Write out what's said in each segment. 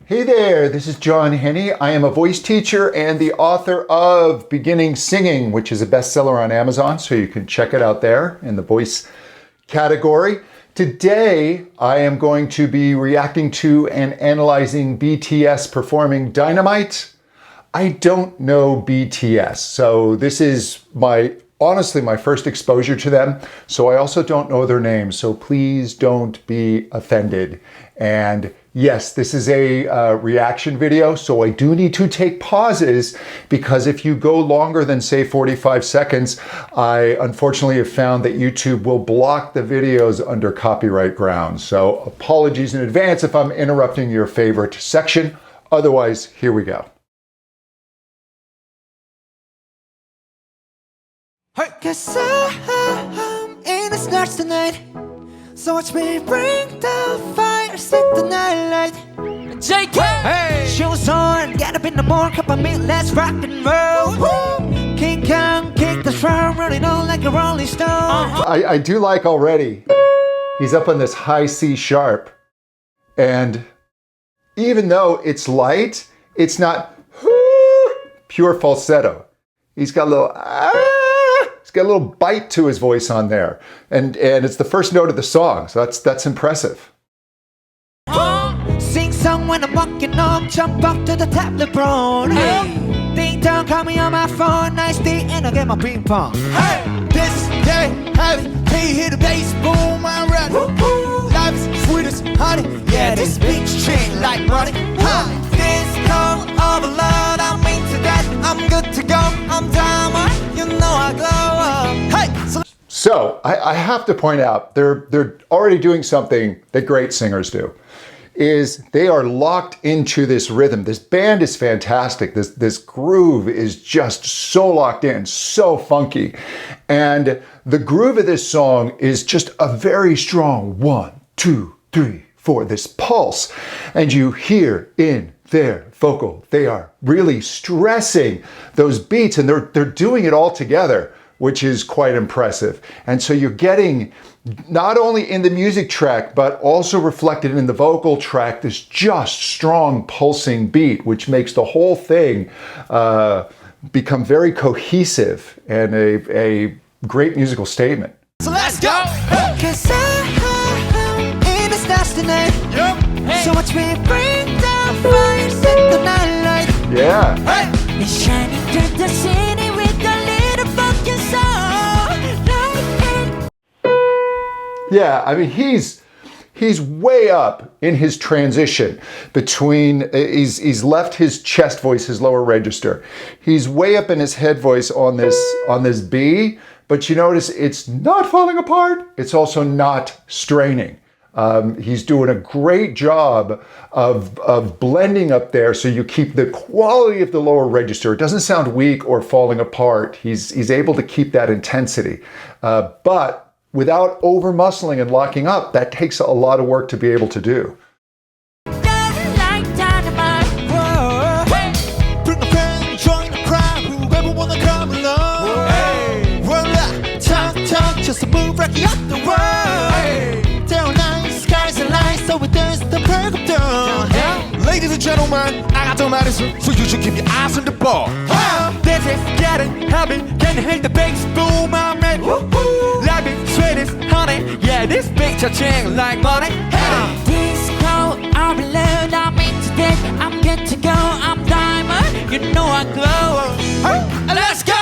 Hey there, this is John Henny. I am a voice teacher and the author of Beginning Singing, which is a bestseller on Amazon, so you can check it out there in the voice category. Today, I am going to be reacting to and analyzing BTS performing Dynamite. I don't know BTS, so this is honestly my first exposure to them, so I also don't know their names, so please don't be offended. And yes, this is a reaction video, so I do need to take pauses because if you go longer than say 45 seconds, I unfortunately have found that YouTube will block the videos under copyright grounds. So apologies in advance if I'm interrupting your favorite section. Otherwise, here we go. Cause I'm in the stars tonight, so watch me bring the fire, set the night light. JK! Hey! Shoes on, get up in the morning, cup of meat, let's rock and roll. Woo! King Kong, kick the drum, rolling on like a rolling stone. I do like already, he's up on this high C sharp, and even though it's light, it's not pure falsetto. He's got a little got a little bite to his voice on there, and it's the first note of the song, so that's impressive. Sing song when I'm walking up, jump up to the top, LeBron. Hey, ding dong, call me on my phone, nice day, and I get my ping pong. Hey, this is day heavy, hey, hit the bass, boom, I'm ready. Life is sweet as honey, yeah, this bitch chain like money. This call of love, I'm into that, I'm good to go, I'm Dynamite, you know I glow up. Hey, so I have to point out, they're already doing something that great singers do, is they are locked into this rhythm. This band is fantastic. This groove is just so locked in, so funky. And the groove of this song is just a very strong 1, 2, 3, 4, this pulse. And you hear in their vocal, they are really stressing those beats, and they're doing it all together, which is quite impressive. And so you're getting, not only in the music track, but also reflected in the vocal track, this just strong pulsing beat, which makes the whole thing become very cohesive and a great musical statement. So let's go! Cause I'm in the stars tonight. Yep. Hey. So watch me bring the fire, set the night light. Yeah. Hey. It's shining through the city with a little fucking soul. Yeah, I mean, he's way up in his transition between, he's left his chest voice, his lower register. He's way up in his head voice on this B, but you notice it's not falling apart. It's also not straining. He's doing a great job of blending up there so you keep the quality of the lower register. It doesn't sound weak or falling apart. He's able to keep that intensity. But without over muscling and locking up, that takes a lot of work to be able to do. Just move right up the world. Down nice skies and lights, so we dance the perk of dawn. Ladies and gentlemen, I got the medicine, so you should keep your eyes on the ball. This is getting heavy, can you hear the bass boom? I'm ready. Life is sweet as honey, yeah, this picture chain like money. Disco, I'm in love, I'm into this, I'm good to go, I'm Diamond, you know I glow. Let's go!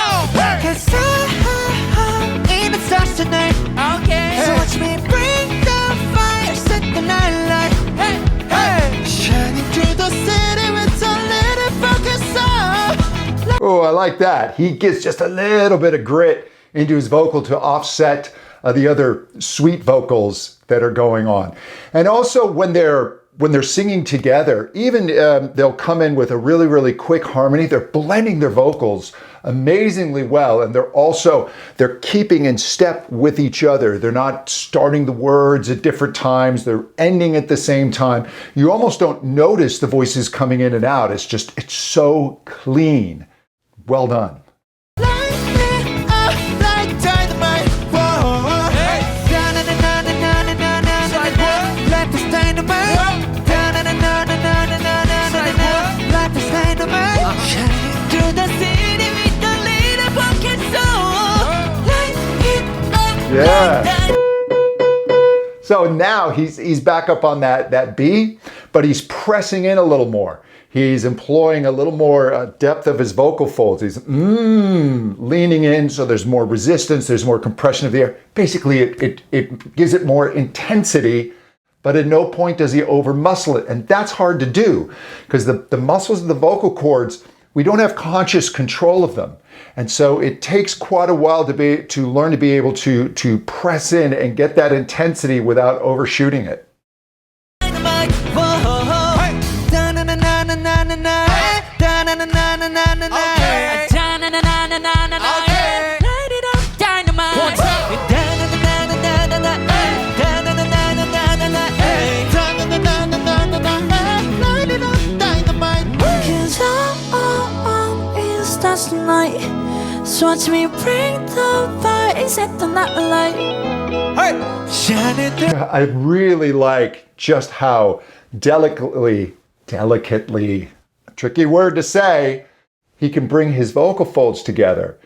Cause I'm in the stars tonight. Okay. So watch me bring the fire, set the night light. Hey, hey. Shining through the city with a little focus on. Oh, I like that. He gets just a little bit of grit into his vocal to offset the other sweet vocals that are going on. And also when they're singing together, even they'll come in with a really, really quick harmony. They're blending their vocals amazingly well, and they're keeping in step with each other. They're not starting the words at different times. They're ending at the same time. You almost don't notice the voices coming in and out. It's so clean. Well done. Like dynamite. Whoa. Hey. the city with the little pocket soul. Light it up Yeah. like that. So now he's back up on that B, but he's pressing in a little more. He's employing a little more depth of his vocal folds. He's leaning in, so there's more resistance, there's more compression of the air. Basically, it gives it more intensity, but at no point does he over muscle it. And that's hard to do because the muscles of the vocal cords, we don't have conscious control of them. And so it takes quite a while to learn to be able to press in and get that intensity without overshooting it. Dynamite, whoa, hey. Da-na-na-na-na-na-na, da-na-na-na-na-na-na, Okay. da-na-na-na-na-na-na, Okay. light it up, dynamite. One time. Da-na-na-na-na-na-na, da-na-na-na-na-na-na, Light it up, dynamite. 'Cause it starts tonight. So watch me bring the fire and set the night alight. Hey, shining through. I really like just how delicately, tricky word to say, he can bring his vocal folds together.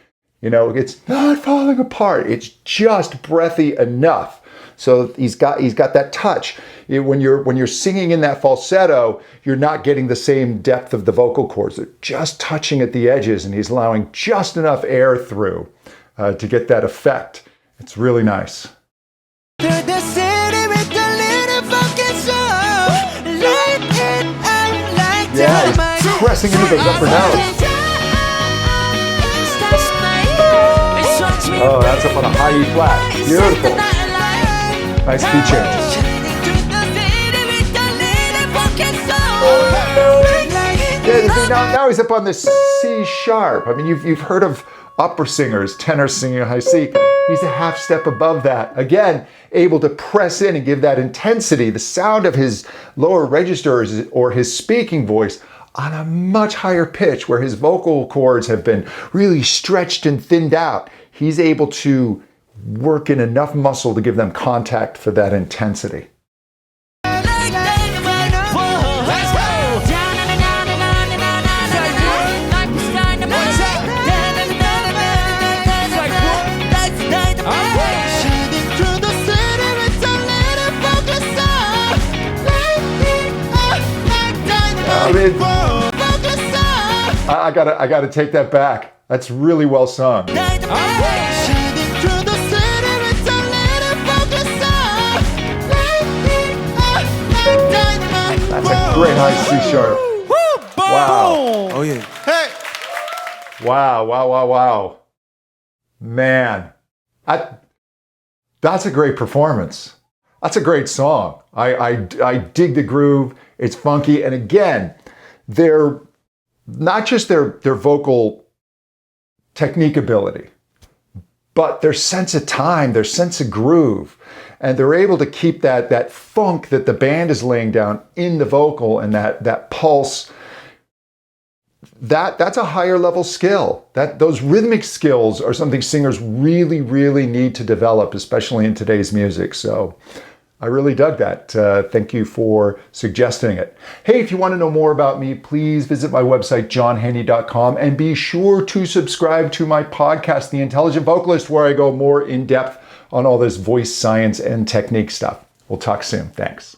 You know, it's not falling apart. It's just breathy enough. So he's got that touch. When you're singing in that falsetto, you're not getting the same depth of the vocal cords. They're just touching at the edges, and he's allowing just enough air through to get that effect. It's really nice. Through the city with the little fucking soul. Light it up like Yeah, dynamite. he's pressing into those upper notes. Oh, that's up on a high E flat. Beautiful. Nice key changes. Yeah, see, now he's up on this C sharp. I mean, you've heard of opera singers, tenors singing a high C. He's a half step above that. Again, able to press in and give that intensity, the sound of his lower registers or his speaking voice on a much higher pitch where his vocal cords have been really stretched and thinned out. He's able to work in enough muscle to give them contact for that intensity. I mean, I gotta take that back. That's really well sung. That's a great high C sharp. Wow. Oh yeah. Hey. Wow. Man, that's a great performance. That's a great song. I dig the groove. It's funky. And again, they're not just their vocal technique ability, but their sense of time, their sense of groove. And they're able to keep that funk that the band is laying down in the vocal and that pulse. That's a higher level skill. Those rhythmic skills are something singers really, really need to develop, especially in today's music. So I really dug that. Thank you for suggesting it. Hey, if you want to know more about me, please visit my website, johnhenny.com, and be sure to subscribe to my podcast, The Intelligent Vocalist, where I go more in depth on all this voice science and technique stuff. We'll talk soon. Thanks.